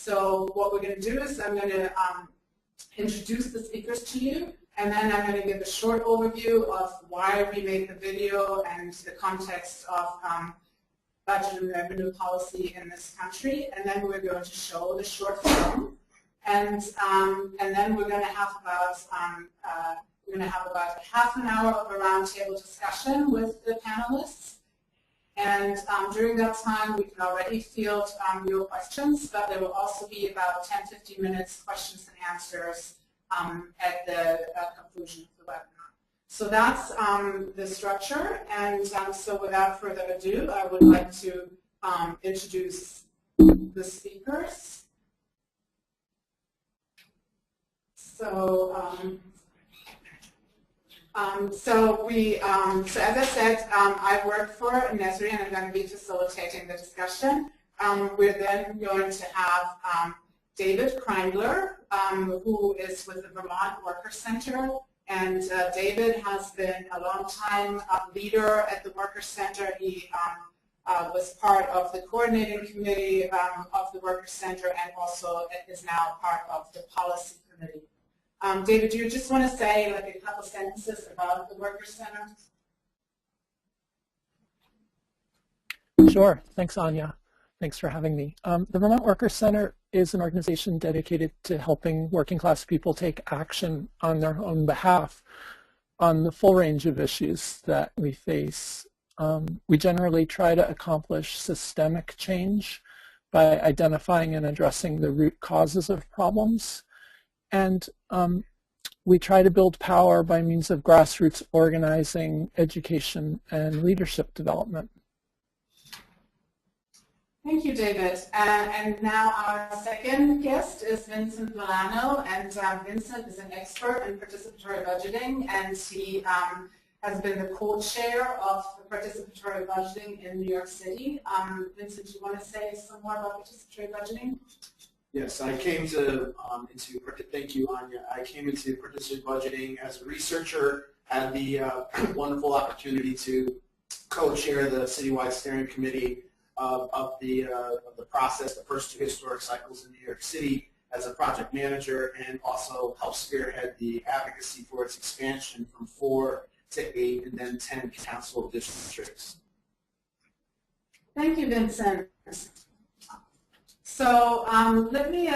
So what we're going to do is I'm going to introduce the speakers to you, and then I'm going to give a short overview of why we made the video and the context of budget and revenue policy in this country, and then we're going to show the short film, and then we're going to have about half an hour of a roundtable discussion with the panelists. And during that time, we can already field your questions, but there will also be about 10-15 minutes questions and answers at the conclusion of the webinar. So that's the structure, and so without further ado, I would like to introduce the speakers. So as I said, I work for Nesri, and I'm going to be facilitating the discussion. We're then going to have David Kreindler, who is with the Vermont Worker Center. And David has been a long-time leader at the Worker Center. He was part of the coordinating committee of the Worker Center, and also is now part of the policy committee. David, do you just want to say like a couple sentences about the Worker Center? Sure. Thanks, Anya. Thanks for having me. The Vermont Worker Center is an organization dedicated to helping working class people take action on their own behalf on the full range of issues that we face. We generally try to accomplish systemic change by identifying and addressing the root causes of problems. And we try to build power by means of grassroots organizing, education, and leadership development. Thank you, David. And now our second guest is Vincent Villano, and Vincent is an expert in participatory budgeting, and he has been the co-chair of participatory budgeting in New York City. Vincent, do you want to say some more about participatory budgeting? Yes, I came to thank you, Anya. I came into participatory budgeting as a researcher. Had the wonderful opportunity to co-chair the citywide steering committee of the process, the first two historic cycles in New York City, as a project manager, and also help spearhead the advocacy for its expansion from 4 to 8 and then 10 council districts. Thank you, Vincent. So let me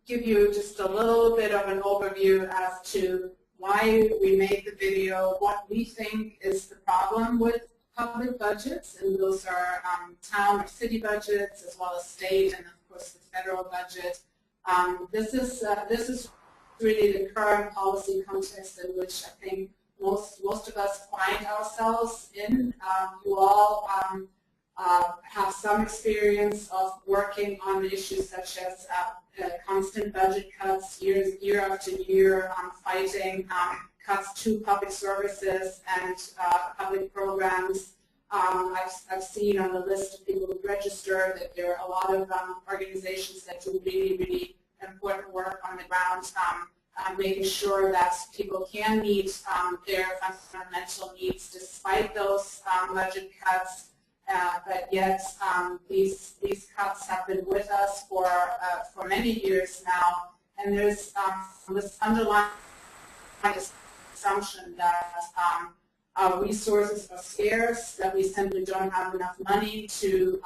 give you just a little bit of an overview as to why we made the video, what we think is the problem with public budgets, and those are town or city budgets, as well as state, and of course the federal budget. This is really the current policy context in which I think most of us find ourselves in. You all have some experience of working on issues such as constant budget cuts, year after year, fighting cuts to public services and public programs. I've seen on the list of people who register that there are a lot of organizations that do really, really important work on the ground, making sure that people can meet their fundamental needs despite those budget cuts. But yet these cuts have been with us for many years now, and there's this underlying assumption that our resources are scarce, that we simply don't have enough money to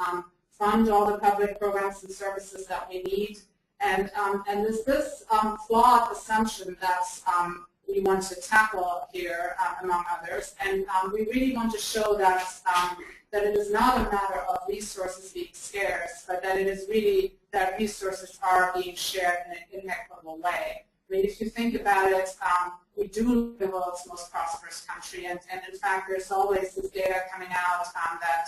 fund all the public programs and services that we need, and there's this flawed assumption that we want to tackle here, among others, and we really want to show that that it is not a matter of resources being scarce, but that it is really that resources are being shared in an inequitable way. I mean, if you think about it, we do live in the world's most prosperous country, and in fact, there's always this data coming out that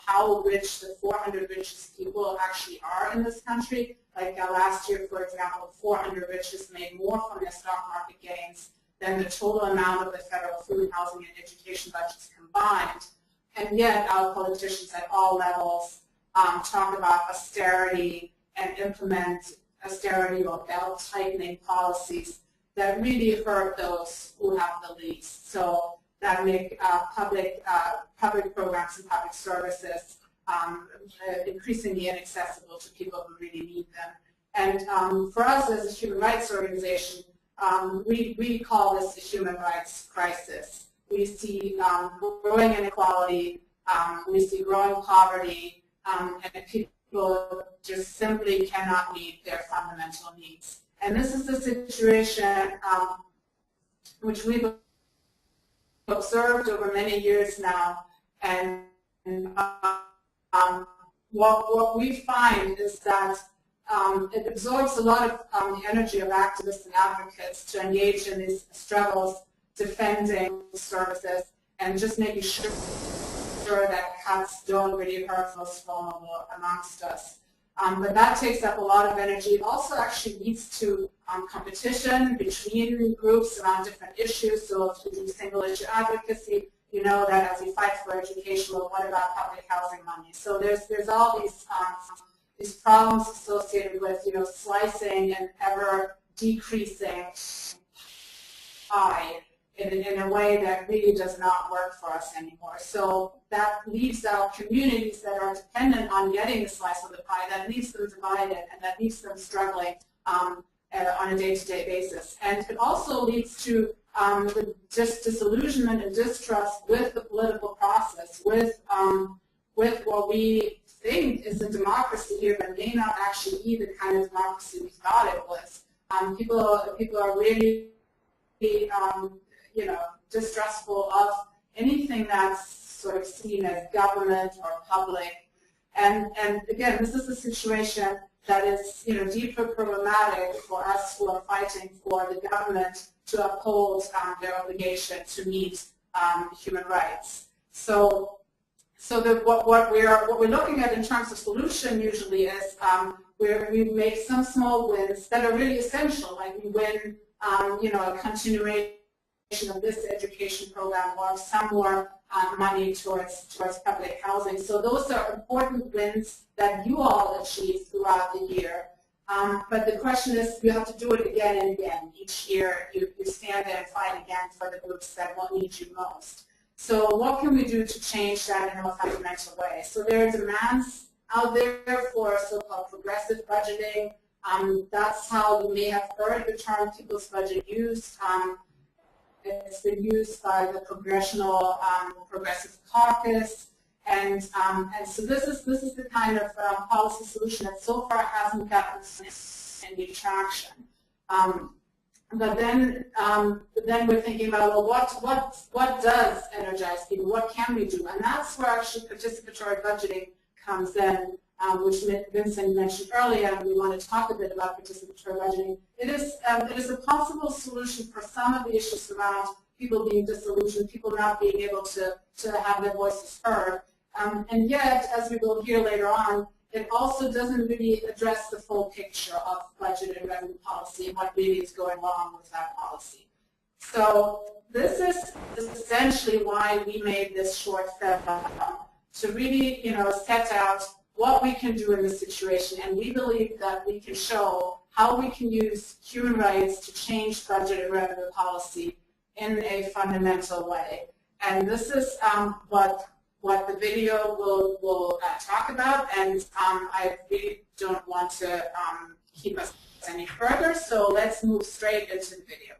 how rich the 400 richest people actually are in this country. Like last year, for example, 400 richest made more from their stock market gains than the total amount of the federal food, housing, and education budgets combined. And yet, our politicians at all levels talk about austerity and implement austerity or belt-tightening policies that really hurt those who have the least. So that make public programs and public services increasingly inaccessible to people who really need them. And for us as a human rights organization, we call this a human rights crisis. We see growing inequality, we see growing poverty, and people just simply cannot meet their fundamental needs. And this is the situation which we've observed over many years now. And what we find is that it absorbs a lot of the energy of activists and advocates to engage in these struggles, defending services, and just making sure that cuts don't really hurt those vulnerable amongst us. But that takes up a lot of energy. It also actually leads to competition between groups around different issues. So if you do single issue advocacy, you know that as you fight for education, well, what about public housing money? So there's all these problems associated with, slicing and ever decreasing pie in a way that really does not work for us anymore. So that leaves out communities that are dependent on getting a slice of the pie, that leaves them divided, and that leaves them struggling on a day-to-day basis. And it also leads to just disillusionment and distrust with the political process, with what we think is a democracy here, but may not actually be the kind of democracy we thought it was. People are really, distrustful of anything that's sort of seen as government or public. And again, this is a situation that is, deeply problematic for us who are fighting for the government to uphold their obligation to meet human rights. So what we're looking at in terms of solution usually is we make some small wins that are really essential, like we win, a continuation of this education program or some more money towards public housing. So those are important wins that you all achieve throughout the year. But the question is, you have to do it again and again. Each year, you stand there and fight again for the groups that will need you most. So what can we do to change that in a fundamental way? So there are demands out there for so-called progressive budgeting. That's how you may have heard the term people's budget used. It's been used by the Congressional Progressive Caucus, and so this is the kind of policy solution that so far hasn't gotten any traction. But then we're thinking about, well, what does energize people? What can we do? And that's where actually participatory budgeting comes in, which Vincent mentioned earlier, and we want to talk a bit about participatory budgeting. It is a possible solution for some of the issues around people being disillusioned, people not being able to have their voices heard. And yet, as we will hear later on, it also doesn't really address the full picture of budget and revenue policy and what really is going wrong with that policy. So this is essentially why we made this short film, to really, set out what we can do in this situation, and we believe that we can show how we can use human rights to change budget and revenue policy in a fundamental way. And this is what the video will talk about, and I really don't want to keep us any further, so let's move straight into the video.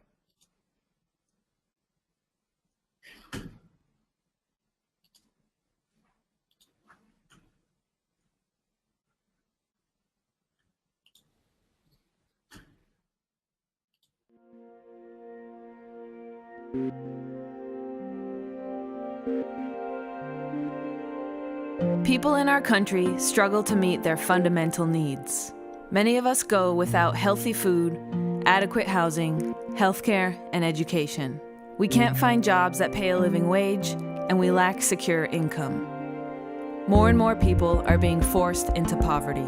People in our country struggle to meet their fundamental needs. Many of us go without healthy food, adequate housing, healthcare, and education. We can't find jobs that pay a living wage, and we lack secure income. More and more people are being forced into poverty.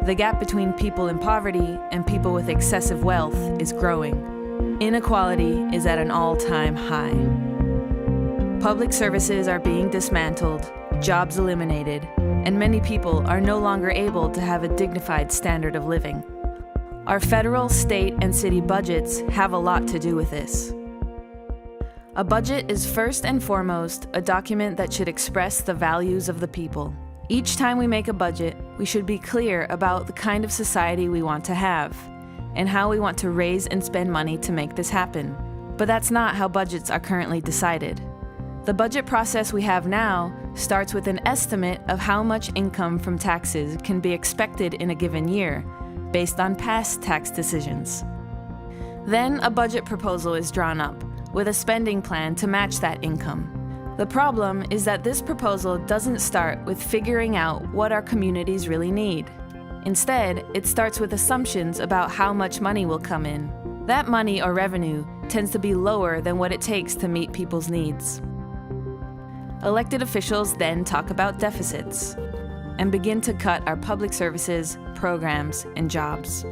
The gap between people in poverty and people with excessive wealth is growing. Inequality is at an all-time high. Public services are being dismantled, jobs eliminated, and many people are no longer able to have a dignified standard of living. Our federal, state, and city budgets have a lot to do with this. A budget is first and foremost a document that should express the values of the people. Each time we make a budget, we should be clear about the kind of society we want to have and how we want to raise and spend money to make this happen. But that's not how budgets are currently decided. The budget process we have now starts with an estimate of how much income from taxes can be expected in a given year, based on past tax decisions. Then a budget proposal is drawn up, with a spending plan to match that income. The problem is that this proposal doesn't start with figuring out what our communities really need. Instead, it starts with assumptions about how much money will come in. That money or revenue tends to be lower than what it takes to meet people's needs. Elected officials then talk about deficits and begin to cut our public services, programs, and jobs.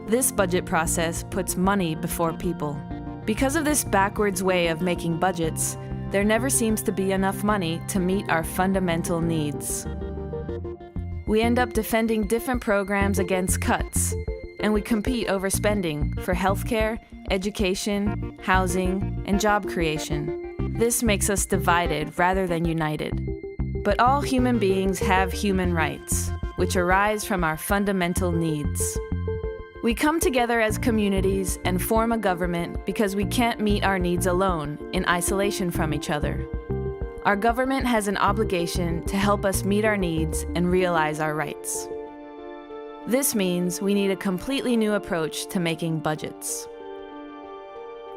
This budget process puts money before people. Because of this backwards way of making budgets, there never seems to be enough money to meet our fundamental needs. We end up defending different programs against cuts, and we compete over spending for healthcare, education, housing, and job creation. This makes us divided rather than united. But all human beings have human rights, which arise from our fundamental needs. We come together as communities and form a government because we can't meet our needs alone, in isolation from each other. Our government has an obligation to help us meet our needs and realize our rights. This means we need a completely new approach to making budgets.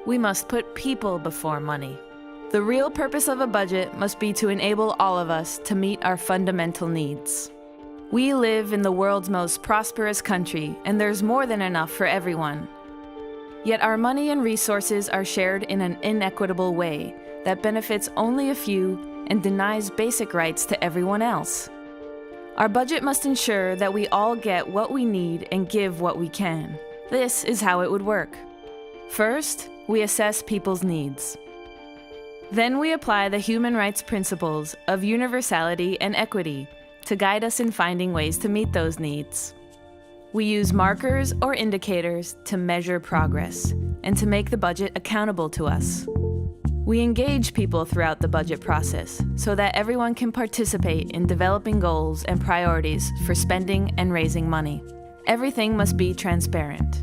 We must put people before money. The real purpose of a budget must be to enable all of us to meet our fundamental needs. We live in the world's most prosperous country, and there's more than enough for everyone. Yet our money and resources are shared in an inequitable way that benefits only a few and denies basic rights to everyone else. Our budget must ensure that we all get what we need and give what we can. This is how it would work. First, we assess people's needs. Then we apply the human rights principles of universality and equity to guide us in finding ways to meet those needs. We use markers or indicators to measure progress and to make the budget accountable to us. We engage people throughout the budget process so that everyone can participate in developing goals and priorities for spending and raising money. Everything must be transparent.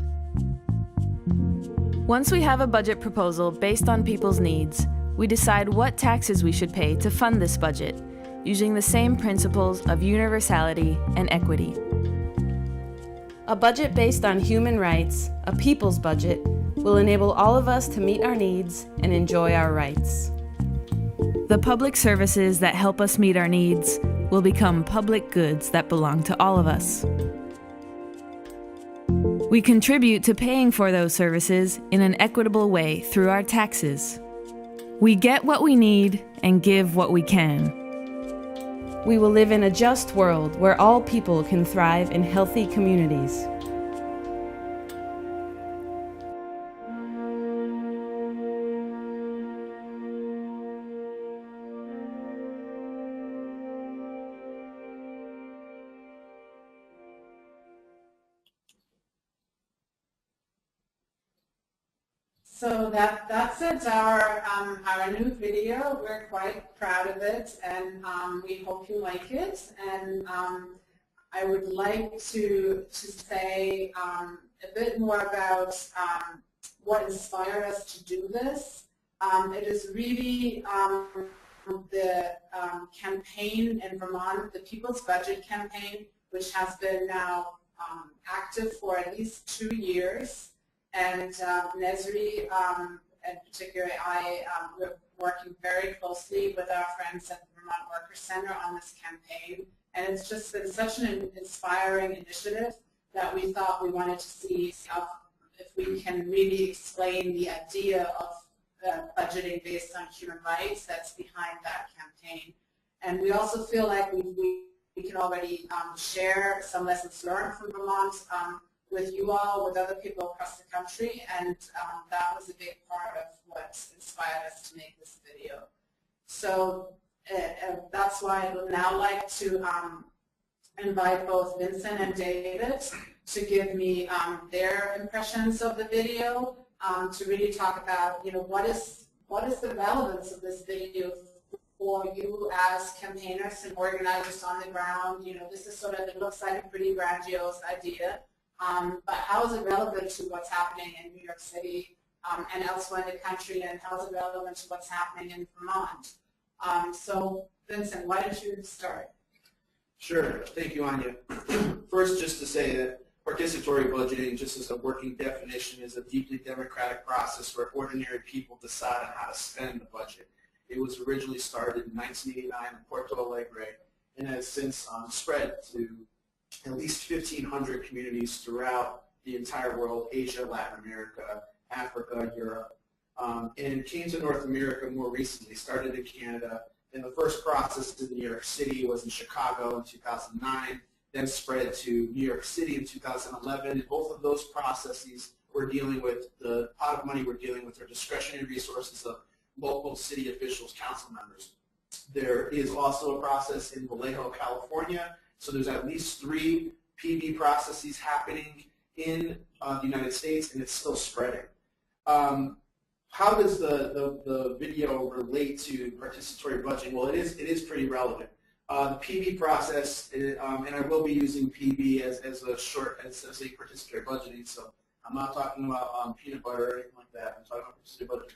Once we have a budget proposal based on people's needs, we decide what taxes we should pay to fund this budget, using the same principles of universality and equity. A budget based on human rights, a people's budget, will enable all of us to meet our needs and enjoy our rights. The public services that help us meet our needs will become public goods that belong to all of us. We contribute to paying for those services in an equitable way through our taxes. We get what we need and give what we can. We will live in a just world where all people can thrive in healthy communities. So that's it, our new video. We're quite proud of it, and we hope you like it. And I would like to say a bit more about what inspired us to do this. It is really the campaign in Vermont, the People's Budget Campaign, which has been now active for at least 2 years. And Nesri, and particularly I, we're working very closely with our friends at the Vermont Workers Center on this campaign. And it's just been such an inspiring initiative that we thought we wanted to see if we can really explain the idea of budgeting based on human rights that's behind that campaign. And we also feel like we can already share some lessons learned from Vermont with you all, with other people across the country, and that was a big part of what inspired us to make this video. So that's why I would now like to invite both Vincent and David to give me their impressions of the video, to really talk about, what is the relevance of this video for you as campaigners and organizers on the ground? You know, this is sort of, it looks like a pretty grandiose idea, but how is it relevant to what's happening in New York City and elsewhere in the country, and how is it relevant to what's happening in Vermont? So, Vincent, why don't you start? Sure. Thank you, Anya. First, just to say that participatory budgeting, just as a working definition, is a deeply democratic process where ordinary people decide on how to spend the budget. It was originally started in 1989 in Porto Alegre and has since spread to at least 1,500 communities throughout the entire world, Asia, Latin America, Africa, Europe, and came to North America more recently, started in Canada, and the first process in New York City was in Chicago in 2009, then spread to New York City in 2011, and both of those processes we're dealing with, the pot of money we're dealing with are discretionary resources of local city officials, council members. There is also a process in Vallejo, California, so there's at least 3 PB processes happening in the United States, and it's still spreading. How does the video relate to participatory budgeting? Well, it is pretty relevant. The PB process, and I will be using PB as a participatory budgeting, so I'm not talking about peanut butter or anything like that. I'm talking about participatory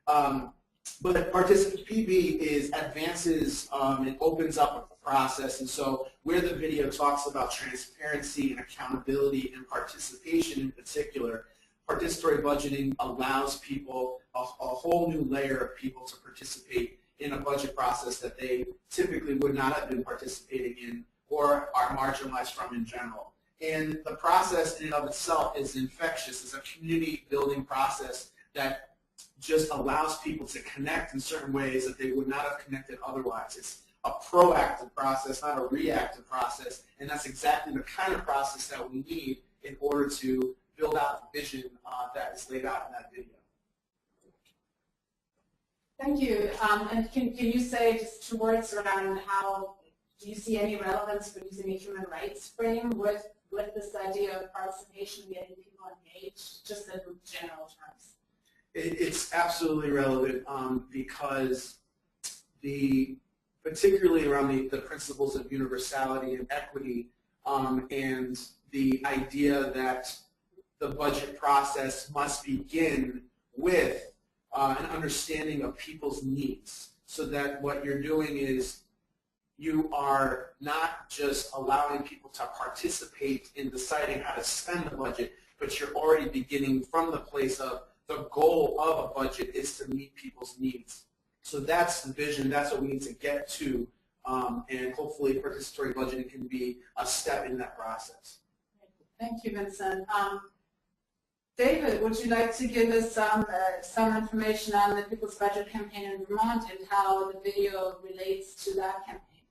budgeting. But PB is advances and opens up a process, and so where the video talks about transparency and accountability and participation in particular, participatory budgeting allows people, a whole new layer of people to participate in a budget process that they typically would not have been participating in or are marginalized from in general. And the process in and of itself is infectious. It's a community building process that just allows people to connect in certain ways that they would not have connected otherwise. It's a proactive process, not a reactive process, and that's exactly the kind of process that we need in order to build out the vision that is laid out in that video. Thank you. And can you say just 2 words around how, do you see any relevance for using a human rights frame with this idea of participation, getting people engaged, just in general terms? It's absolutely relevant because particularly around the principles of universality and equity and the idea that the budget process must begin with an understanding of people's needs, so that what you're doing is you are not just allowing people to participate in deciding how to spend the budget, but you're already beginning from the place of the goal of a budget is to meet people's needs. So that's the vision, that's what we need to get to, and hopefully participatory budgeting can be a step in that process. Thank you, Vincent. David, would you like to give us some information on the People's Budget Campaign in Vermont and how the video relates to that campaign?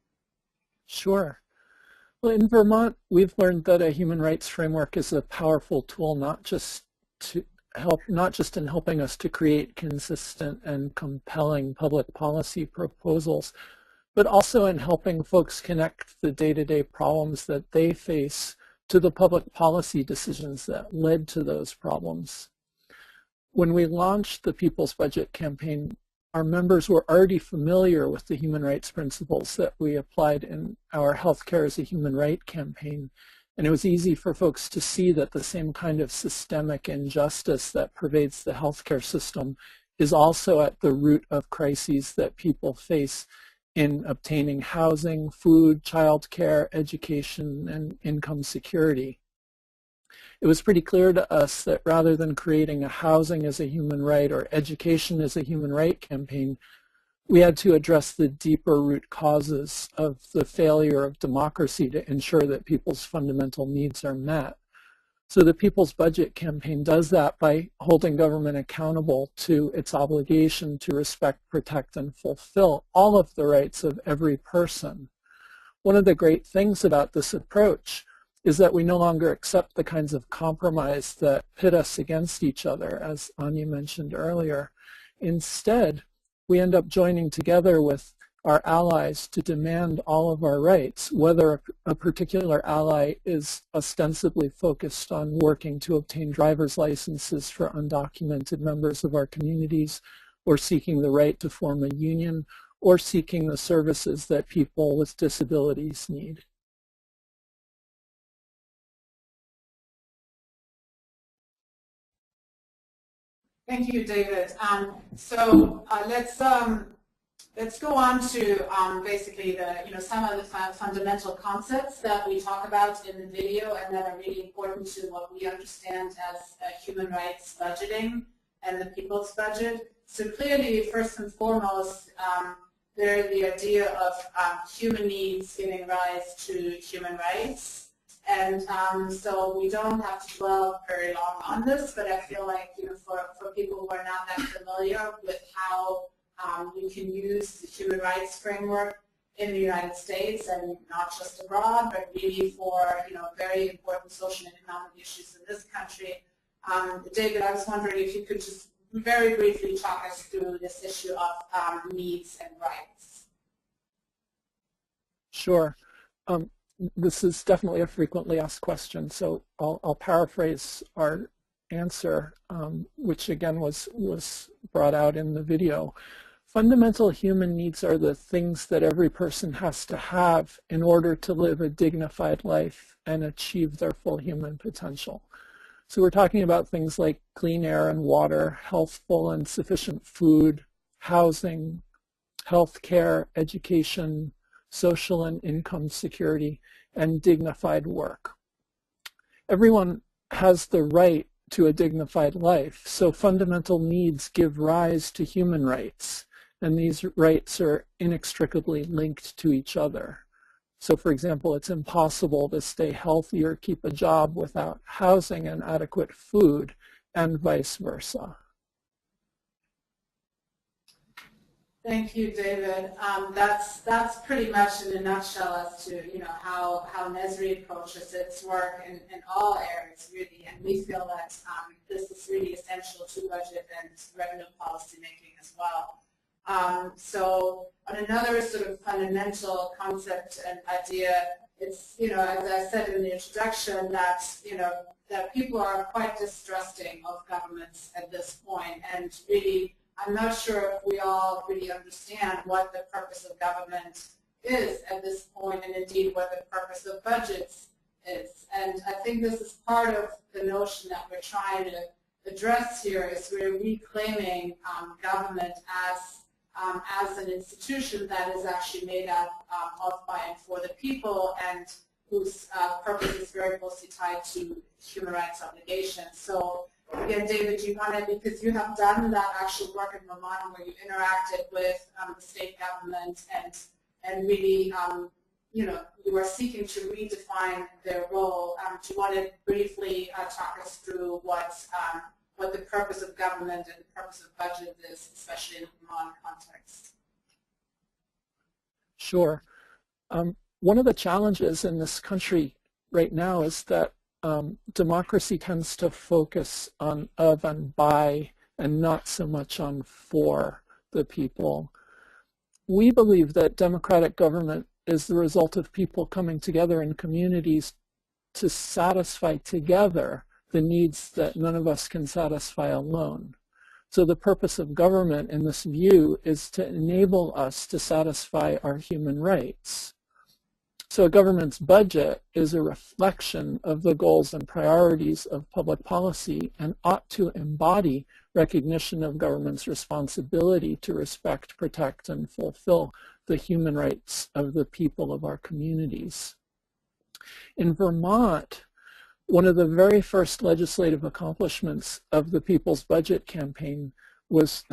Sure. Well, in Vermont, we've learned that a human rights framework is a powerful tool, not just in helping us to create consistent and compelling public policy proposals, but also in helping folks connect the day-to-day problems that they face to the public policy decisions that led to those problems. When we launched the People's Budget Campaign, our members were already familiar with the human rights principles that we applied in our Healthcare as a Human Right campaign, and it was easy for folks to see that the same kind of systemic injustice that pervades the healthcare system is also at the root of crises that people face in obtaining housing, food, childcare, education, and income security. It was pretty clear to us that rather than creating a housing as a human right or education as a human right campaign, we had to address the deeper root causes of the failure of democracy to ensure that people's fundamental needs are met. So the People's Budget Campaign does that by holding government accountable to its obligation to respect, protect, and fulfill all of the rights of every person. One of the great things about this approach is that we no longer accept the kinds of compromise that pit us against each other, as Anya mentioned earlier. Instead, we end up joining together with our allies to demand all of our rights, whether a particular ally is ostensibly focused on working to obtain driver's licenses for undocumented members of our communities, or seeking the right to form a union, or seeking the services that people with disabilities need. Thank you, David. Let's go on to basically some of the fundamental concepts that we talk about in the video and that are really important to what we understand as human rights budgeting and the people's budget. So clearly, first and foremost, there's the idea of human needs giving rise to human rights. And so we don't have to dwell very long on this, but I feel like for people who are not that familiar with how you can use the human rights framework in the United States and not just abroad, but really for very important social and economic issues in this country. David, I was wondering if you could just very briefly talk us through this issue of needs and rights. Sure. This is definitely a frequently asked question, so I'll paraphrase our answer, which again was brought out in the video. Fundamental human needs are the things that every person has to have in order to live a dignified life and achieve their full human potential. So we're talking about things like clean air and water, healthful and sufficient food, housing, health care, education, social and income security, and dignified work. Everyone has the right to a dignified life, so fundamental needs give rise to human rights, and these rights are inextricably linked to each other. So for example, it's impossible to stay healthy or keep a job without housing and adequate food, and vice versa. Thank you, David. That's pretty much in a nutshell as to how NESRI approaches its work in all areas really, and we feel that this is really essential to budget and revenue policy making as well. So on another sort of fundamental concept and idea, it's as I said in the introduction, that that people are quite distrusting of governments at this point, and really I'm not sure if we all really understand what the purpose of government is at this point, and indeed what the purpose of budgets is. And I think this is part of the notion that we're trying to address here, is we're reclaiming government as an institution that is actually made up of, by, and for the people, and whose purpose is very closely tied to human rights obligations. So again, David, do you want to, because you have done that actual work in Vermont where you interacted with the state government and really, you are seeking to redefine their role. Do you want to briefly talk us through what the purpose of government and the purpose of budget is, especially in the Vermont context? Sure. One of the challenges in this country right now is that democracy tends to focus on of and by, and not so much on for the people. We believe that democratic government is the result of people coming together in communities to satisfy together the needs that none of us can satisfy alone. So the purpose of government in this view is to enable us to satisfy our human rights. So a government's budget is a reflection of the goals and priorities of public policy and ought to embody recognition of government's responsibility to respect, protect, and fulfill the human rights of the people of our communities. In Vermont, one of the very first legislative accomplishments of the People's Budget Campaign was,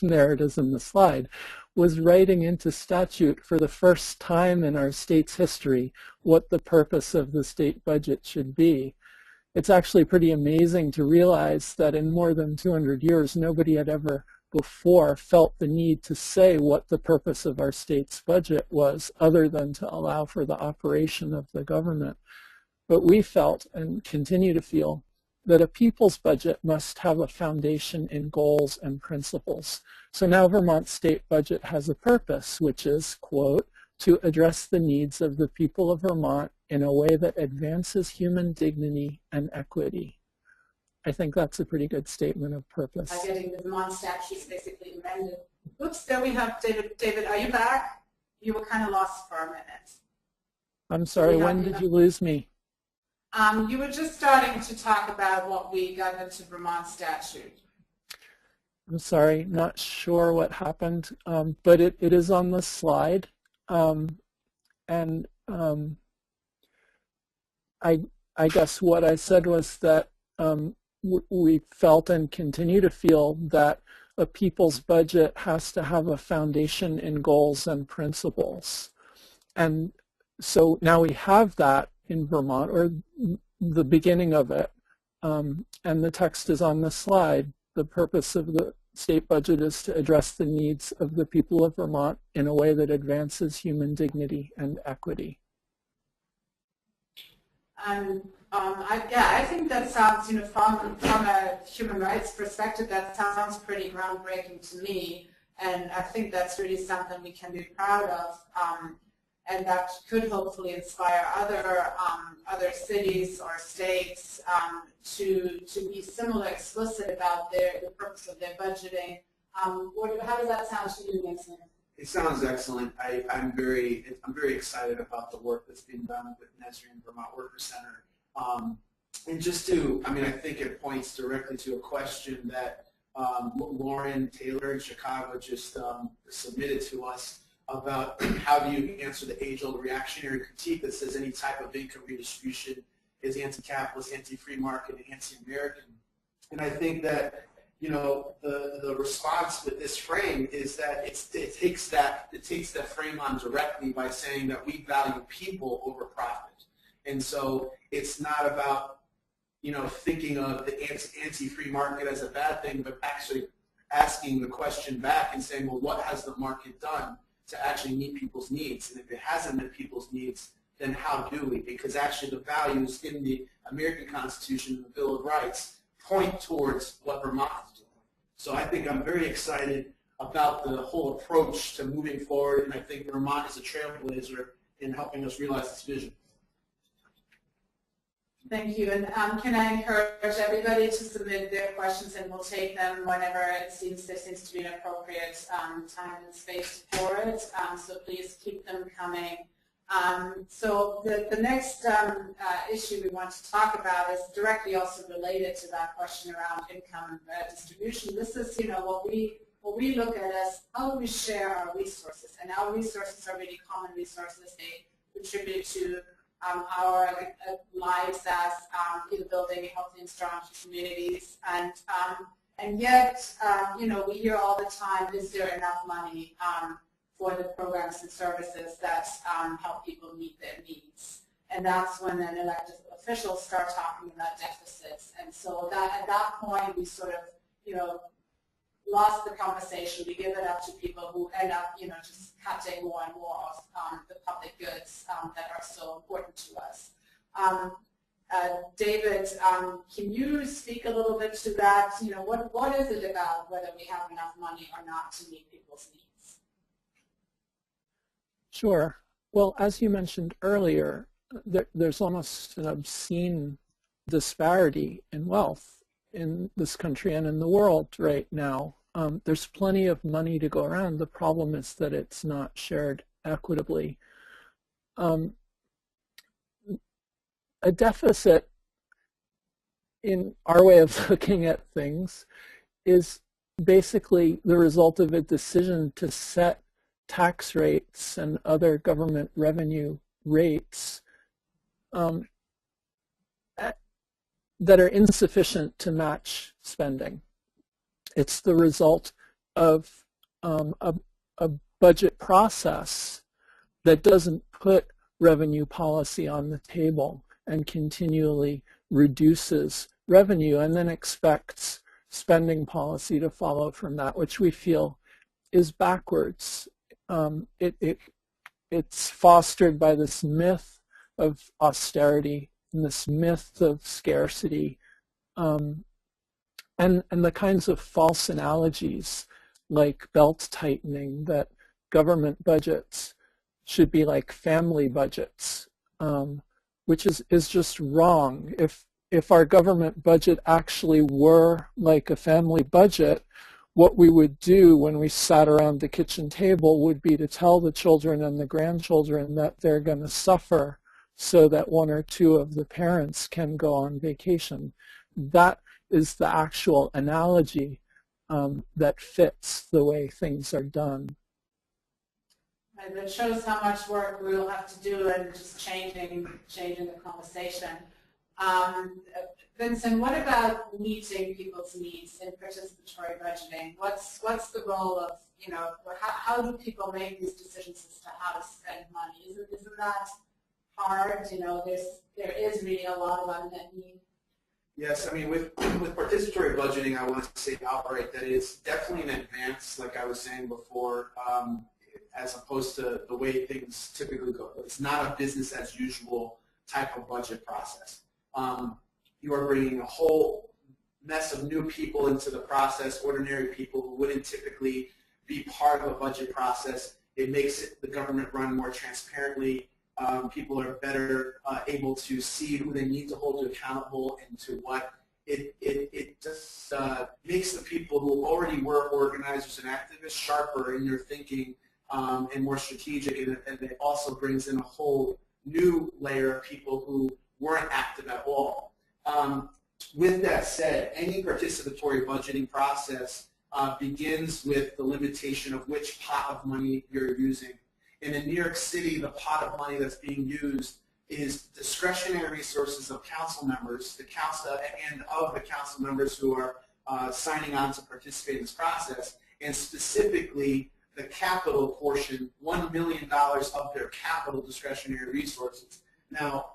there it is in the slide, was writing into statute for the first time in our state's history what the purpose of the state budget should be. It's actually pretty amazing to realize that in more than 200 years, nobody had ever before felt the need to say what the purpose of our state's budget was, other than to allow for the operation of the government. But we felt, and continue to feel, that a people's budget must have a foundation in goals and principles. So now Vermont's state budget has a purpose, which is, quote, to address the needs of the people of Vermont in a way that advances human dignity and equity. I think that's a pretty good statement of purpose. By getting the Vermont statutes basically amended. Oops, there we have David. David, are you back? You were kind of lost for a minute. I'm sorry, when did you lose me? You were just starting to talk about what we got into Vermont statute. I'm sorry, not sure what happened, but it is on the slide. I guess what I said was that we felt and continue to feel that a people's budget has to have a foundation in goals and principles. And so now we have that in Vermont, or the beginning of it, and the text is on the slide. The purpose of the state budget is to address the needs of the people of Vermont in a way that advances human dignity and equity. I think that sounds, from a human rights perspective, that sounds pretty groundbreaking to me, and I think that's really something we can be proud of, and that could hopefully inspire other cities or states to be similar explicit about the purpose of their budgeting. How does that sound to you, Nancy? It sounds excellent. I'm very excited about the work that's being done with Nesri and Vermont Worker Center. And just to, I think it points directly to a question that Lauren Taylor in Chicago just submitted to us about how do you answer the age-old reactionary critique that says any type of income redistribution is anti-capitalist, anti-free market, and anti-American. And I think that the response with this frame is that it takes that frame on directly by saying that we value people over profit. And so it's not about thinking of the anti-free market as a bad thing, but actually asking the question back and saying, well, what has the market done to actually meet people's needs? And if it hasn't met people's needs, then how do we? Because actually the values in the American Constitution and the Bill of Rights point towards what Vermont is doing. So I think I'm very excited about the whole approach to moving forward, and I think Vermont is a trailblazer in helping us realize this vision. Thank you. And can I encourage everybody to submit their questions, and we'll take them whenever there seems to be an appropriate time and space for it. So please keep them coming. So the next issue we want to talk about is directly also related to that question around income distribution. This is, what we look at as how do we share our resources, and our resources are really common resources. They contribute to our lives as building healthy and strong communities, and yet we hear all the time, is there enough money for the programs and services that help people meet their needs? And that's when then elected officials start talking about deficits, and so that at that point we sort of lost the conversation. We give it up to people who end up just cutting more and more of the public goods that are so important to us. David, can you speak a little bit to that? What is it about whether we have enough money or not to meet people's needs? Sure. Well, as you mentioned earlier, there's almost an obscene disparity in wealth in this country and in the world right now. There's plenty of money to go around. The problem is that it's not shared equitably. A deficit, in our way of looking at things, is basically the result of a decision to set tax rates and other government revenue rates that are insufficient to match spending. It's the result of a budget process that doesn't put revenue policy on the table and continually reduces revenue and then expects spending policy to follow from that, which we feel is backwards. It's fostered by this myth of austerity and this myth of scarcity, and the kinds of false analogies like belt tightening, that government budgets should be like family budgets, which is just wrong. If if our government budget actually were like a family budget, what we would do when we sat around the kitchen table would be to tell the children and the grandchildren that they're going to suffer so that one or two of the parents can go on vacation. That is the actual analogy that fits the way things are done. And it shows how much work we'll have to do in just changing the conversation. Vincent, what about meeting people's needs in participatory budgeting? What's the role of, how do people make these decisions as to how to spend money? Isn't that hard? There is really a lot of unmet need. Yes, I mean, with participatory budgeting, I want to say outright that it's definitely an advance, like I was saying before, as opposed to the way things typically go. It's not a business as usual type of budget process. You are bringing a whole mess of new people into the process, ordinary people who wouldn't typically be part of a budget process. It makes the government run more transparently. People are better able to see who they need to hold accountable and to what. It just makes the people who already were organizers and activists sharper in their thinking and more strategic, and it also brings in a whole new layer of people who weren't active at all. With that said, any participatory budgeting process begins with the limitation of which pot of money you're using. And in New York City, the pot of money that's being used is discretionary resources of council members, the council members who are signing on to participate in this process, and specifically the capital portion, $1 million of their capital discretionary resources. Now,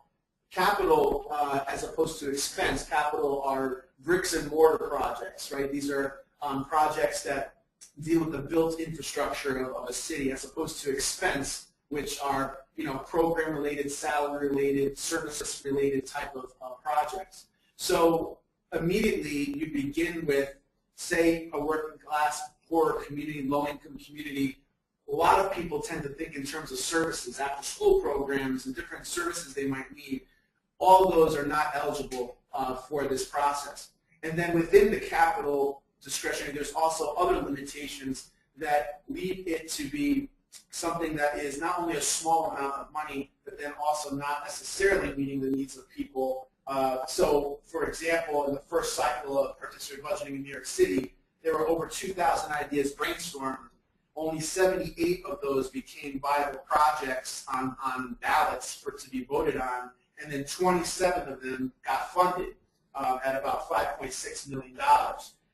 capital, as opposed to expense, capital are bricks and mortar projects, right? These are projects that deal with the built infrastructure of a city, as opposed to expense, which are program-related, salary-related, service-related type of projects. So immediately you begin with, say, a working-class, poor community, low-income community. A lot of people tend to think in terms of services, after-school programs, and different services they might need. All those are not eligible for this process. And then within the capital discretionary, there's also other limitations that lead it to be something that is not only a small amount of money, but then also not necessarily meeting the needs of people. So, for example, in the first cycle of participatory budgeting in New York City, there were over 2,000 ideas brainstormed. Only 78 of those became viable projects on ballots to be voted on, and then 27 of them got funded at about $5.6 million.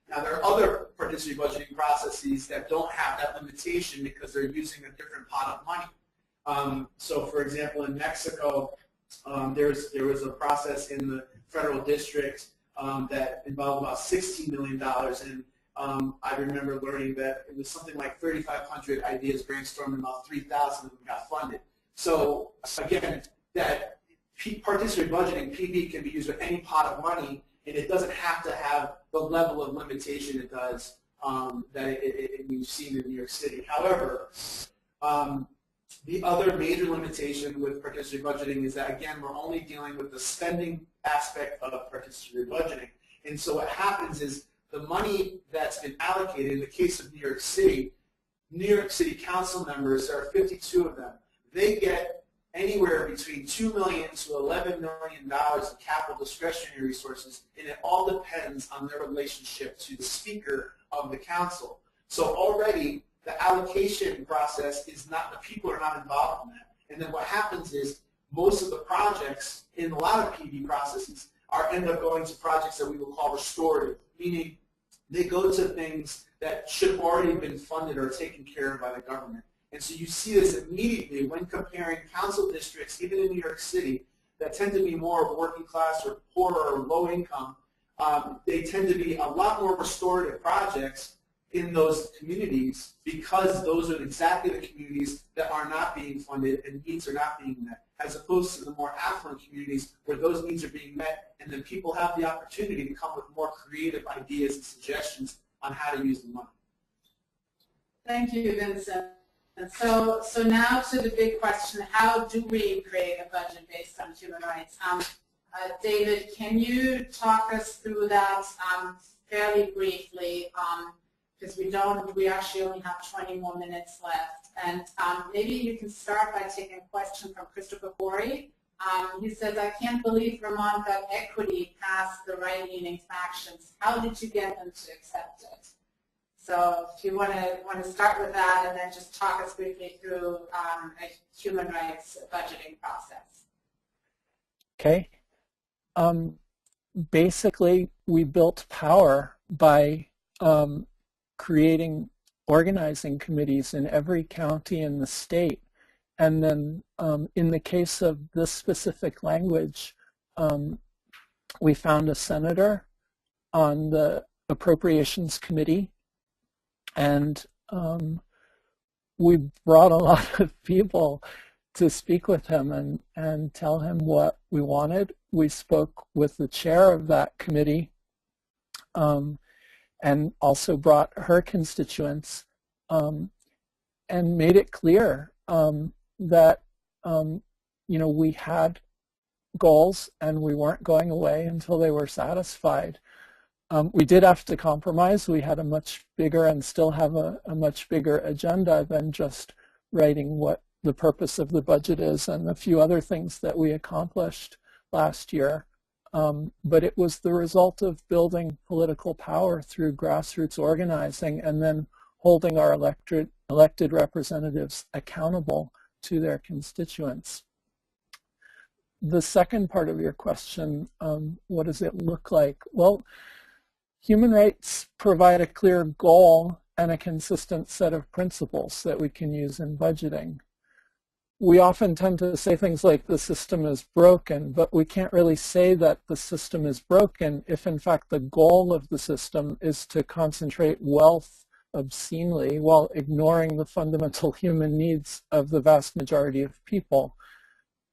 Now, there are other participatory budgeting processes that don't have that limitation because they're using a different pot of money. So, for example, in Mexico, there was a process in the federal district that involved about $16 million, and I remember learning that it was something like 3,500 ideas brainstormed, and about 3,000 of them got funded. So, again, that participatory budgeting, PB, can be used with any pot of money, and it doesn't have to have the level of limitation it does that we've seen in New York City. However, the other major limitation with participatory budgeting is that, again, we're only dealing with the spending aspect of participatory budgeting. And so what happens is the money that's been allocated, in the case of New York City council members, there are 52 of them, they get anywhere between $2 million to $11 million of capital discretionary resources, and it all depends on their relationship to the Speaker of the Council. So already the allocation process is not, the people are not involved in that. And then what happens is most of the projects in a lot of PB processes end up going to projects that we will call restorative, meaning they go to things that should have already been funded or taken care of by the government. And so you see this immediately when comparing council districts, even in New York City, that tend to be more working class or poorer or low income. They tend to be a lot more restorative projects in those communities because those are exactly the communities that are not being funded and needs are not being met, as opposed to the more affluent communities where those needs are being met, and then people have the opportunity to come with more creative ideas and suggestions on how to use the money. Thank you, Vincent. So now to the big question: how do we create a budget based on human rights? David, can you talk us through that fairly briefly? Because we actually only have 20 more minutes left. And maybe you can start by taking a question from Christopher Corey. He says, I can't believe Vermont got equity past the right-leaning factions. How did you get them to accept it? So if you want to start with that and then just talk us briefly through a human rights budgeting process. Okay. Basically, we built power by creating organizing committees in every county in the state. And then in the case of this specific language, we found a senator on the Appropriations Committee, and we brought a lot of people to speak with him and tell him what we wanted. We spoke with the chair of that committee and also brought her constituents and made it clear that we had goals and we weren't going away until they were satisfied. We did have to compromise. We had a much bigger and still have a much bigger agenda than just writing what the purpose of the budget is and a few other things that we accomplished last year. But it was the result of building political power through grassroots organizing and then holding our elected representatives accountable to their constituents. The second part of your question, what does it look like? Well, human rights provide a clear goal and a consistent set of principles that we can use in budgeting. We often tend to say things like the system is broken, but we can't really say that the system is broken if in fact the goal of the system is to concentrate wealth obscenely while ignoring the fundamental human needs of the vast majority of people.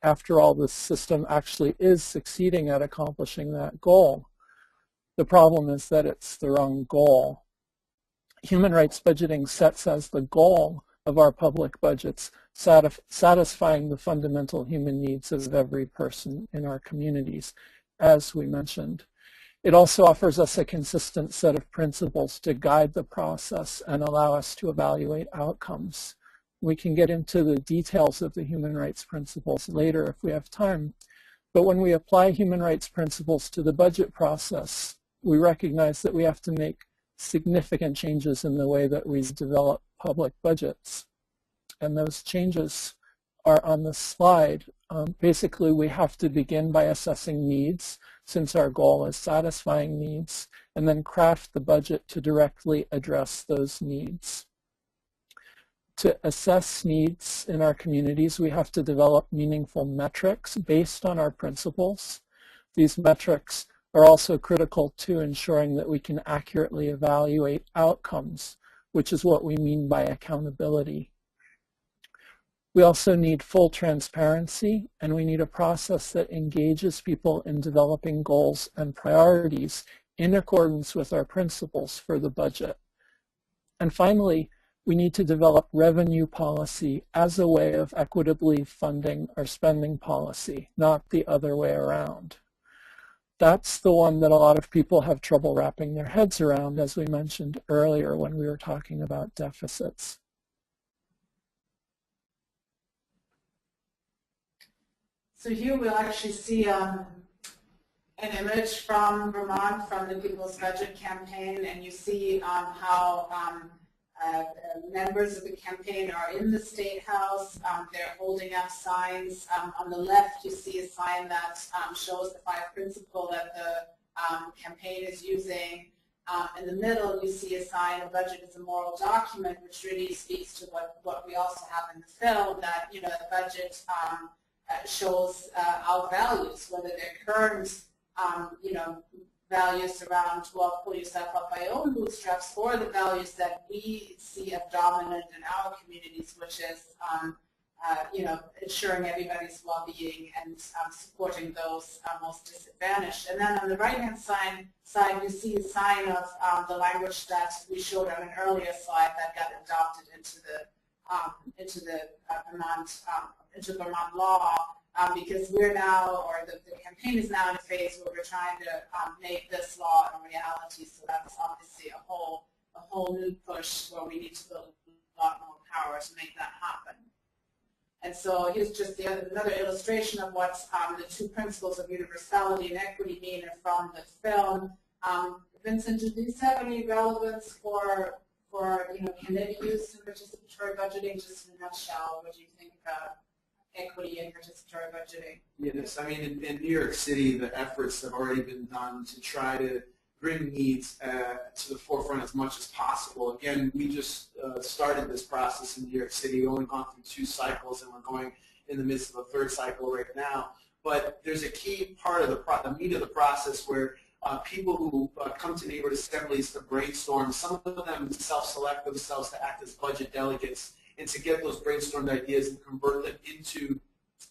After all, the system actually is succeeding at accomplishing that goal. The problem is that it's the wrong goal. Human rights budgeting sets as the goal of our public budgets satisfying the fundamental human needs of every person in our communities, as we mentioned. It also offers us a consistent set of principles to guide the process and allow us to evaluate outcomes. We can get into the details of the human rights principles later if we have time. But when we apply human rights principles to the budget process, we recognize that we have to make significant changes in the way that we develop public budgets. And those changes are on the slide. Basically, we have to begin by assessing needs, since our goal is satisfying needs, and then craft the budget to directly address those needs. To assess needs in our communities, we have to develop meaningful metrics based on our principles. These metrics are also critical to ensuring that we can accurately evaluate outcomes, which is what we mean by accountability. We also need full transparency, and we need a process that engages people in developing goals and priorities in accordance with our principles for the budget. And finally, we need to develop revenue policy as a way of equitably funding our spending policy, not the other way around. That's the one that a lot of people have trouble wrapping their heads around, as we mentioned earlier when we were talking about deficits. So here we'll actually see an image from Vermont from the People's Budget Campaign, and you see how members of the campaign are in the State House. They're holding up signs. On the left, you see a sign that shows the 5 principles that the campaign is using. In the middle, you see a sign, a budget is a moral document, which really speaks to what we also have in the film, that the budget shows our values, whether they're current, values around, well, pull yourself up by your own bootstraps, or the values that we see as dominant in our communities, which is, ensuring everybody's well-being and supporting those most disadvantaged. And then on the right-hand side, you see a sign of the language that we showed on an earlier slide that got adopted into the Vermont law, because we're now, or the campaign is now in a phase where we're trying to make this law a reality. So that's obviously a whole new push where we need to build a lot more power to make that happen. And so here's just another illustration of what the two principles of universality and equity mean from the film. Vincent, do these have any relevance for can they be used in participatory budgeting? Just in a nutshell, what do you think about equity and participatory budgeting? Yes, I mean in New York City, the efforts have already been done to try to bring needs to the forefront as much as possible. Again, we just started this process in New York City. We've only gone through 2 cycles, and we're going in the midst of a 3rd cycle right now. But there's a key part of the meat of the process where people who come to neighborhood assemblies to brainstorm, some of them self-select themselves to act as budget delegates and to get those brainstormed ideas and convert them into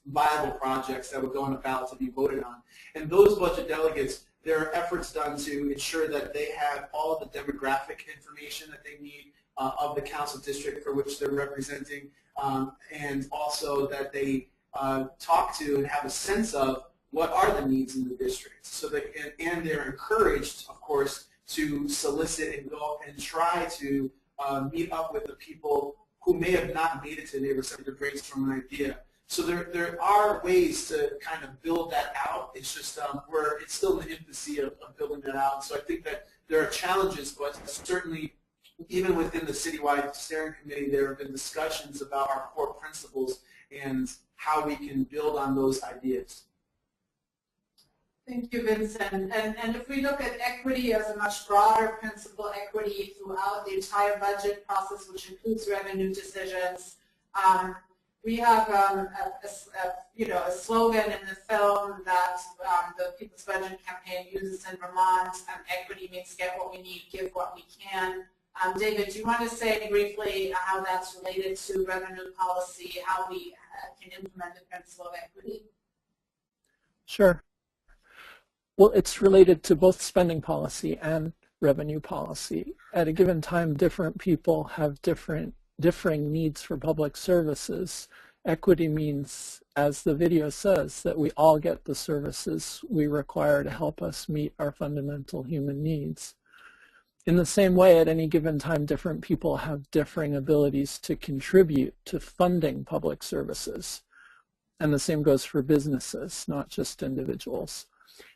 viable projects that would go on a ballot to be voted on. And those budget delegates, there are efforts done to ensure that they have all the demographic information that they need of the council district for which they're representing, and also that they talk to and have a sense of what are the needs in the district. So and they're encouraged, of course, to solicit and go and try to meet up with the people who may have not made it to the neighborhood center to brainstorm an idea. So there are ways to kind of build that out. It's just it's still in the infancy of building that out. So I think that there are challenges, but certainly even within the citywide steering committee, there have been discussions about our core principles and how we can build on those ideas. Thank you, Vincent. And if we look at equity as a much broader principle, equity throughout the entire budget process, which includes revenue decisions, we have a slogan in the film that the People's Budget Campaign uses in Vermont. Equity means get what we need, give what we can. David, do you want to say briefly how that's related to revenue policy, how we can implement the principle of equity? Sure. Well, it's related to both spending policy and revenue policy. At a given time, different people have differing needs for public services. Equity means, as the video says, that we all get the services we require to help us meet our fundamental human needs. In the same way, at any given time, different people have differing abilities to contribute to funding public services. And the same goes for businesses, not just individuals.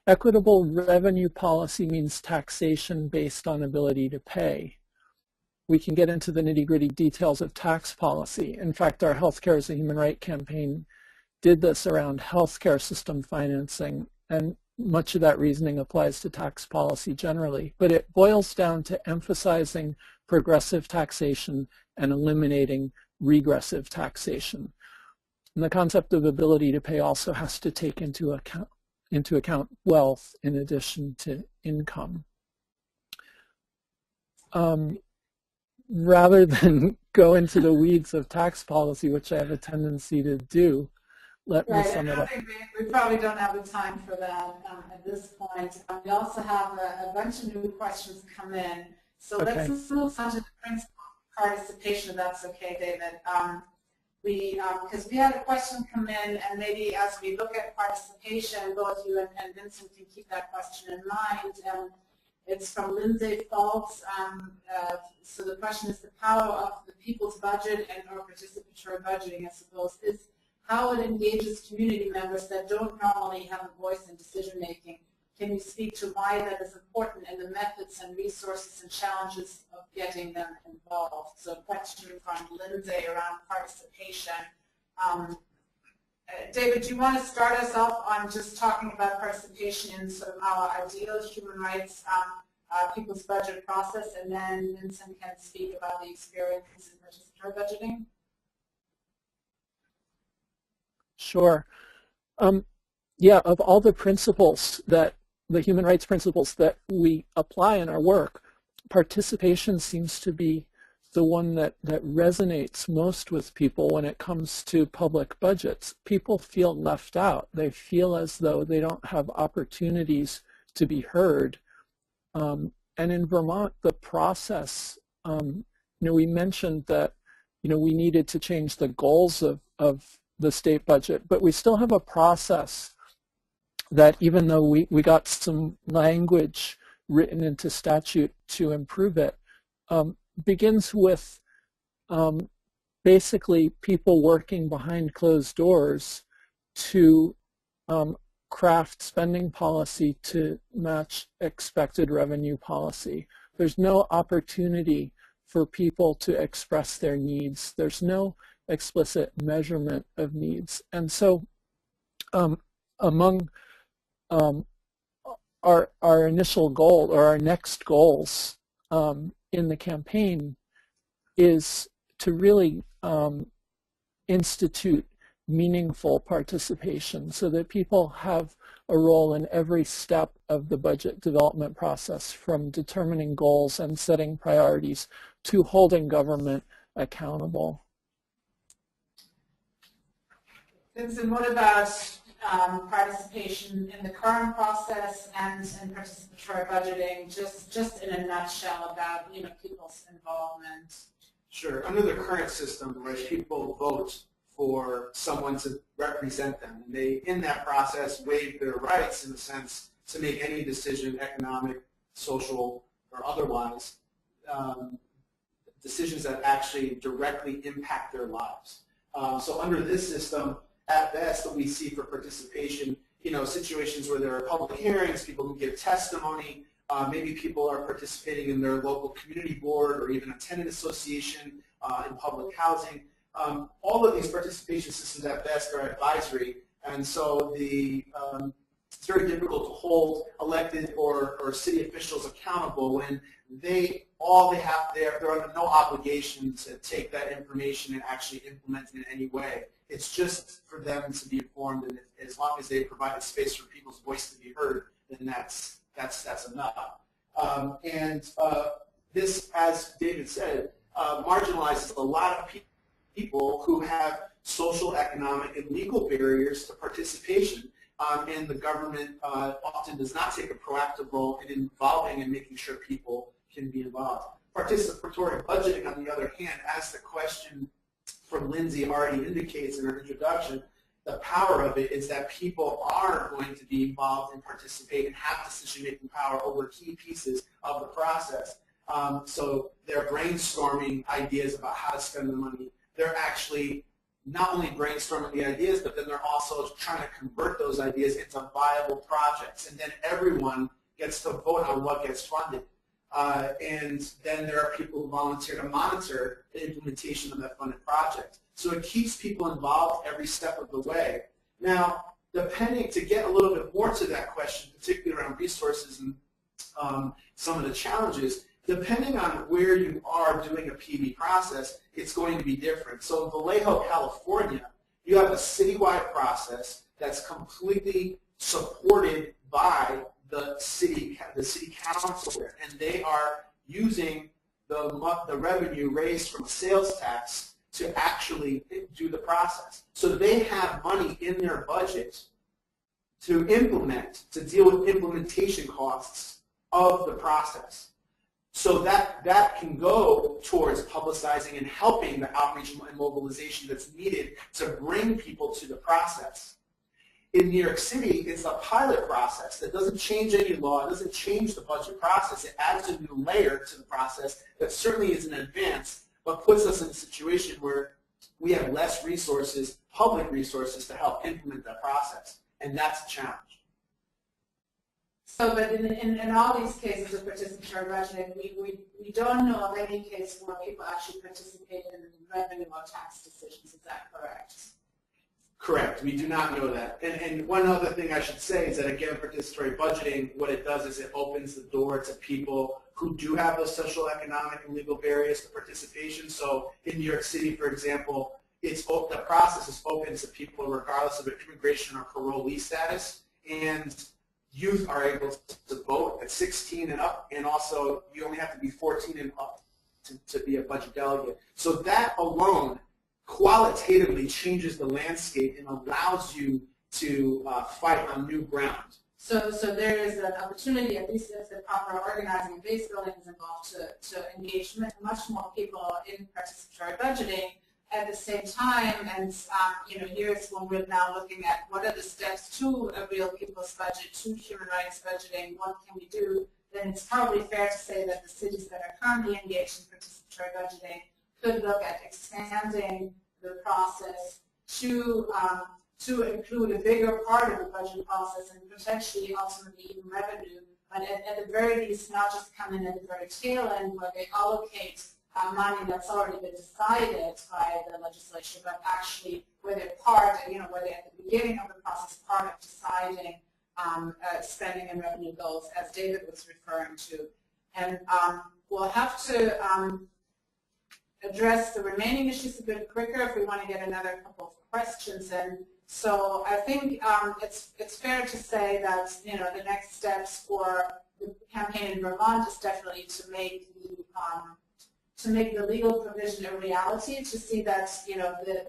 Equitable revenue policy means taxation based on ability to pay. We can get into the nitty-gritty details of tax policy. In fact, our Healthcare is a Human Right campaign did this around healthcare system financing, and much of that reasoning applies to tax policy generally. But it boils down to emphasizing progressive taxation and eliminating regressive taxation. And the concept of ability to pay also has to take into account wealth in addition to income. Rather than go into the weeds of tax policy, which I have a tendency to do, let me sum it up. We probably don't have the time for that at this point. We also have a bunch of new questions come in. So let's move on to the principle of participation, if that's okay, David. Because we had a question come in, and maybe as we look at participation, both you and Vincent can keep that question in mind. It's from Lindsay Falks. So the question is the power of the people's budget and or participatory budgeting, I suppose, is how it engages community members that don't normally have a voice in decision making. Can you speak to why that is important and the methods and resources and challenges of getting them involved? So a question from Lindsay around participation. David, do you want to start us off on just talking about participation in sort of our ideal human rights people's budget process, and then Vincent can speak about the experience in participatory budgeting? Sure. Yeah, of all the principles that the human rights principles that we apply in our work, participation seems to be the one that resonates most with people when it comes to public budgets. People feel left out. They feel as though they don't have opportunities to be heard. And in Vermont, the process, we mentioned that we needed to change the goals of the state budget, but we still have a process that, even though we got some language written into statute to improve it, begins with basically people working behind closed doors to craft spending policy to match expected revenue policy. There's no opportunity for people to express their needs. There's no explicit measurement of needs. And so among our initial goal, or our next goals in the campaign, is to really institute meaningful participation so that people have a role in every step of the budget development process, from determining goals and setting priorities to holding government accountable. Vincent, what about participation in the current process and in participatory budgeting, just in a nutshell about people's involvement? Sure. Under the current system, where people vote for someone to represent them, and they, in that process, waive their rights, in a sense, to make any decision, economic, social, or otherwise, decisions that actually directly impact their lives. So under this system, at best, what we see for participation, situations where there are public hearings, people who give testimony, maybe people are participating in their local community board or even a tenant association in public housing. All of these participation systems at best are advisory, and so it's very difficult to hold elected or city officials accountable when there are no obligation to take that information and actually implement it in any way. It's just for them to be informed, and as long as they provide space for people's voice to be heard, then that's enough. This, as David said, marginalizes a lot of people who have social, economic, and legal barriers to participation, and the government often does not take a proactive role in involving and making sure people can be involved. Participatory budgeting, on the other hand, as the question from Lindsay already indicates in her introduction, the power of it is that people are going to be involved and participate and have decision-making power over key pieces of the process. So they're brainstorming ideas about how to spend the money. They're actually not only brainstorming the ideas, but then they're also trying to convert those ideas into viable projects. And then everyone gets to vote on what gets funded. And then there are people who volunteer to monitor the implementation of that funded project. So it keeps people involved every step of the way. Now, to get a little bit more to that question, particularly around resources and some of the challenges, depending on where you are doing a PB process, it's going to be different. So in Vallejo, California, you have a citywide process that's completely supported by the city council there, and they are using the revenue raised from sales tax to actually do the process. So they have money in their budget to deal with implementation costs of the process. So that can go towards publicizing and helping the outreach and mobilization that's needed to bring people to the process. In New York City, it's a pilot process that doesn't change any law, it doesn't change the budget process. It adds a new layer to the process that certainly is an advance, but puts us in a situation where we have less resources, public resources, to help implement that process. And that's a challenge. So, but in all these cases of participatory budgeting, we don't know of any case where people actually participate in revenue or tax decisions. Is that correct? Correct. We do not know that. And one other thing I should say is that, again, participatory budgeting, what it does is it opens the door to people who do have those social, economic, and legal barriers to participation. So in New York City, for example, the process is open to people regardless of their immigration or parolee status, and youth are able to vote at 16 and up, and also you only have to be 14 and up to be a budget delegate. So that alone qualitatively changes the landscape and allows you to fight on new ground. So there is an opportunity, at least if the proper organizing and base building is involved, to engage much more people in participatory budgeting. At the same time, and here's when we're now looking at what are the steps to a real people's budget, to human rights budgeting, what can we do, then it's probably fair to say that the cities that are currently engaged in participatory budgeting could look at expanding the process to include a bigger part of the budget process and potentially ultimately even revenue, but at the very least not just come in at the very tail end where they allocate money that's already been decided by the legislature, but actually where they're part, where they're at the beginning of the process, part of deciding spending and revenue goals, as David was referring to. And we'll have to address the remaining issues a bit quicker if we want to get another couple of questions in. So I think it's fair to say that the next steps for the campaign in Vermont is definitely to make the legal provision a reality, to see that the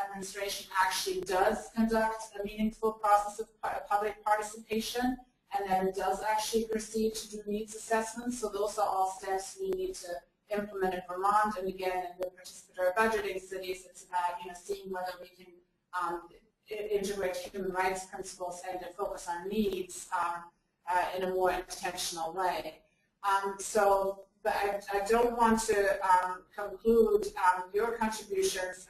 administration actually does conduct a meaningful process of public participation, and that it does actually proceed to do needs assessments. So those are all steps we need to implement in Vermont. And again, in the participatory budgeting cities, it's about seeing whether we can integrate human rights principles and to focus on needs in a more intentional way. But I don't want to conclude your contributions,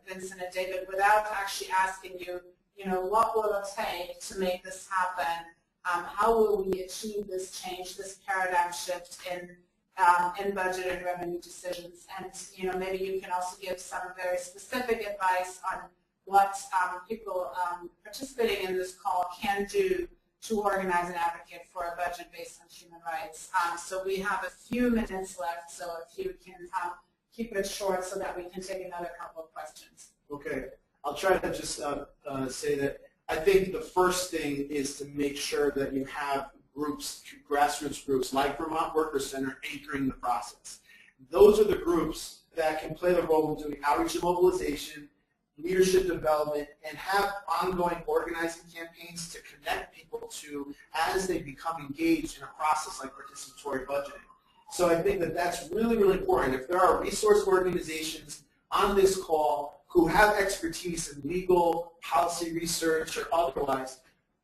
Vincent and David, without actually asking you, what will it take to make this happen? How will we achieve this change, this paradigm shift in budget and revenue decisions? And maybe you can also give some very specific advice on what people participating in this call can do to organize and advocate for a budget based on human rights. So we have a few minutes left, so if you can keep it short so that we can take another couple of questions. Okay, I'll try to just say that I think the first thing is to make sure that you have groups, grassroots groups like Vermont Workers Center anchoring the process. Those are the groups that can play the role in doing outreach and mobilization, leadership development, and have ongoing organizing campaigns to connect people to as they become engaged in a process like participatory budgeting. So I think that that's really, really important. If there are resource organizations on this call who have expertise in legal, policy research, or otherwise,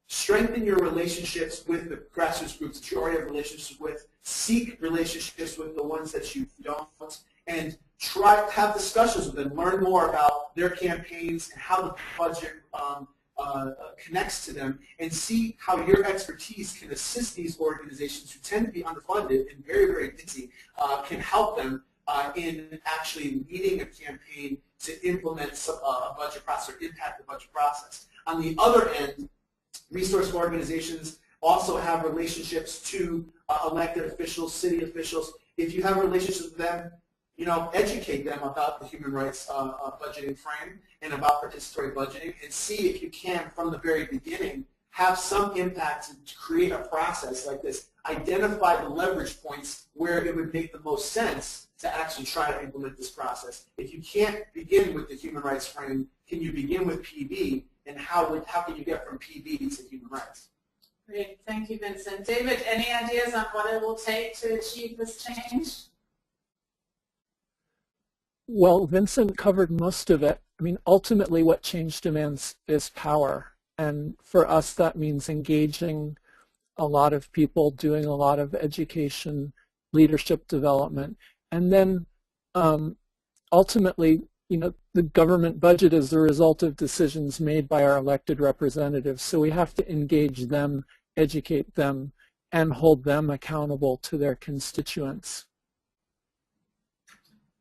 strengthen your relationships with the grassroots groups that you already have relationships with, seek relationships with the ones that you don't, and try to have discussions with them, learn more about their campaigns and how the budget connects to them, and see how your expertise can assist these organizations who tend to be underfunded and very, very busy, can help them in actually leading a campaign to implement a budget process or impact the budget process. On the other end, resource organizations also have relationships to elected officials, city officials. If you have relationships with them, educate them about the human rights budgeting frame and about participatory budgeting, and see if you can, from the very beginning, have some impact to create a process like this. Identify the leverage points where it would make the most sense to actually try to implement this process. If you can't begin with the human rights frame, can you begin with PB, and how can you get from PB to human rights? Great, thank you, Vincent. David, any ideas on what it will take to achieve this change? Well, Vincent covered most of it. I mean, ultimately what change demands is power. And for us, that means engaging a lot of people, doing a lot of education, leadership development. And then ultimately, the government budget is the result of decisions made by our elected representatives. So we have to engage them, educate them, and hold them accountable to their constituents.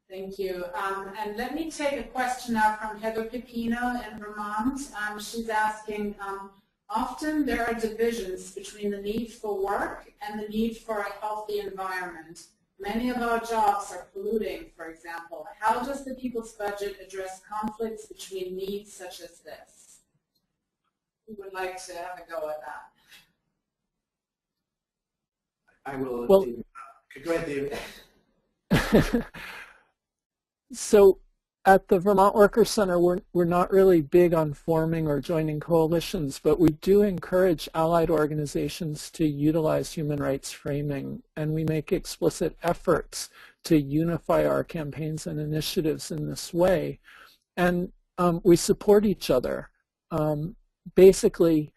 Thank you. And let me take a question now from Heather Pepino in Vermont. She's asking, often there are divisions between the need for work and the need for a healthy environment. Many of our jobs are polluting, for example. How does the people's budget address conflicts between needs such as this? Who would like to have a go at that? I will. Well, go ahead, David. So at the Vermont Workers Center, we're not really big on forming or joining coalitions, but we do encourage allied organizations to utilize human rights framing, and we make explicit efforts to unify our campaigns and initiatives in this way. And we support each other. Basically,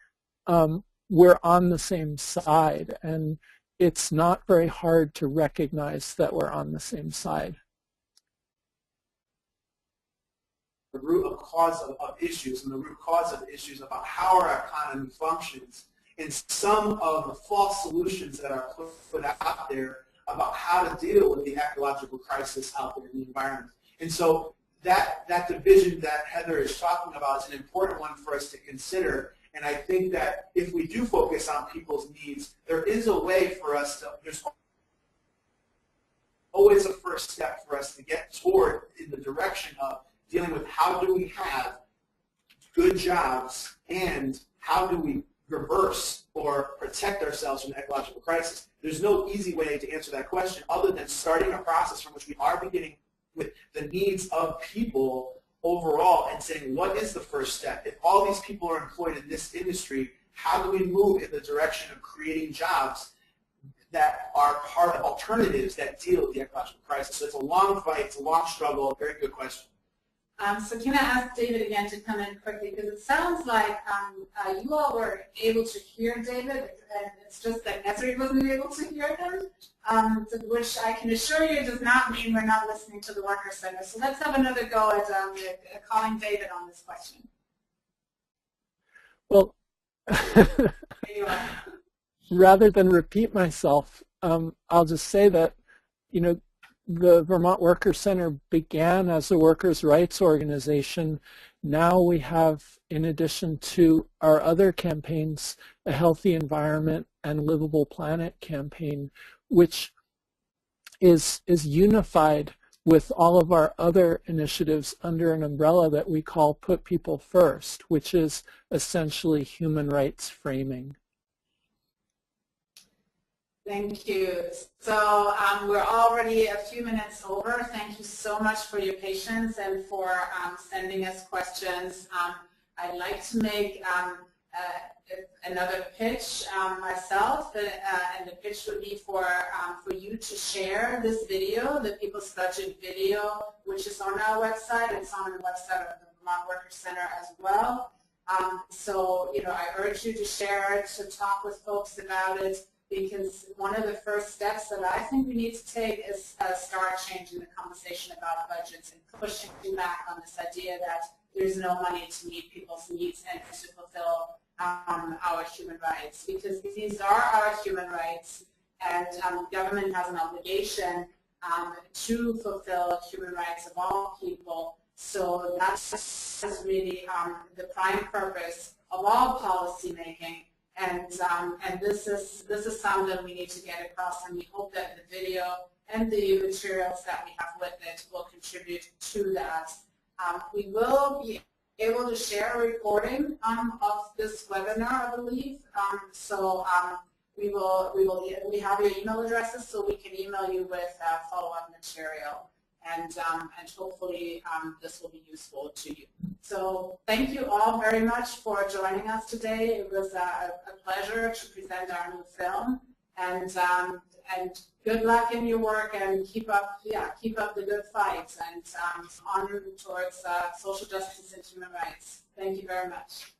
we're on the same side, and it's not very hard to recognize that we're on the same side. The root cause of issues and the root cause of issues about how our economy functions and some of the false solutions that are put out there about how to deal with the ecological crisis out there in the environment. And so that division that Heather is talking about is an important one for us to consider. And I think that if we do focus on people's needs, there is a way for us to, there's always a first step for us to get toward in the direction of dealing with how do we have good jobs and how do we reverse or protect ourselves from the ecological crisis. There's no easy way to answer that question other than starting a process from which we are beginning with the needs of people overall and saying, what is the first step? If all these people are employed in this industry, how do we move in the direction of creating jobs that are part of alternatives that deal with the ecological crisis? So it's a long fight, it's a long struggle, very good question. So can I ask David again to come in quickly, because it sounds like you all were able to hear David, and it's just that Esri wasn't able to hear him, which I can assure you does not mean we're not listening to the Workers Center. So let's have another go at calling David on this question. Well, rather than repeat myself, I'll just say that, you know, the Vermont Workers Center began as a workers' rights organization. Now we have, in addition to our other campaigns, a Healthy Environment and Livable Planet campaign, which is unified with all of our other initiatives under an umbrella that we call Put People First, which is essentially human rights framing. Thank you. So we're already a few minutes over. Thank you so much for your patience and for sending us questions. I'd like to make another pitch myself, and the pitch would be for you to share this video, the People's Budget video, which is on our website. It's on the website of the Vermont Workers Center as well. So, you know, I urge you to share it, to talk with folks about it, because one of the first steps that I think we need to take is start changing the conversation about budgets and pushing back on this idea that there's no money to meet people's needs and to fulfill our human rights, because these are our human rights, and government has an obligation to fulfill human rights of all people. So that's really the prime purpose of all policy making. And this is something we need to get across, and we hope that the video and the materials that we have with it will contribute to that. We will be able to share a recording of this webinar, I believe. We have your email addresses, so we can email you with follow-up material. And hopefully this will be useful to you. So thank you all very much for joining us today. It was a pleasure to present our new film, and good luck in your work, and keep up the good fight, and on towards social justice and human rights. Thank you very much.